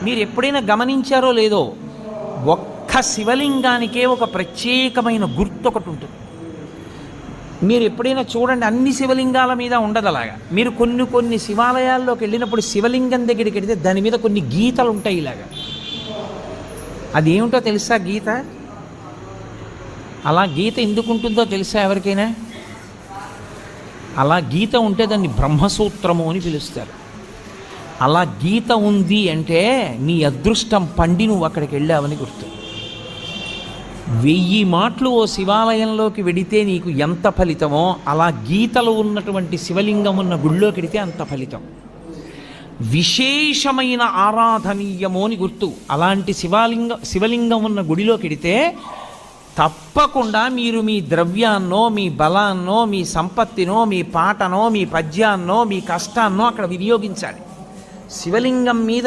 మీరు ఎప్పుడైనా గమనించారో లేదో, ఒక్క శివలింగానికే ఒక ప్రత్యేకమైన గుర్తు ఒకటి ఉంటుంది. మీరు ఎప్పుడైనా చూడండి, అన్ని శివలింగాల మీద ఉండదు అలాగా. మీరు కొన్ని కొన్ని శివాలయాల్లోకి వెళ్ళినప్పుడు శివలింగం దగ్గరికి వెళితే దాని మీద కొన్ని గీతలు ఉంటాయి ఇలాగా. అదేమిటో తెలుసా గీత? అలా గీత ఎందుకు ఉంటుందో తెలుసా ఎవరికైనా? అలా గీత ఉంటే దాన్ని బ్రహ్మసూత్రము అని పిలుస్తారు. అలా గీత ఉంది అంటే నీ అదృష్టం పండి నువ్వు అక్కడికి వెళ్ళావని గుర్తు. 1000 మాటలు ఓ శివాలయంలోకి వెడితే నీకు ఎంత ఫలితమో, అలా గీతలు ఉన్నటువంటి శివలింగం ఉన్న గుళ్ళోకి వెడితే అంత ఫలితం. విశేషమైన ఆరాధనీయము అని గుర్తు. అలాంటి శివలింగం ఉన్న గుడిలోకి వెడితే తప్పకుండా మీరు మీ ద్రవ్యాన్నో, మీ బలాన్నో, మీ సంపత్తినో, మీ పాటనో, మీ పద్యాన్నో, మీ కష్టాన్నో అక్కడ వినియోగించాలి. శివలింగం మీద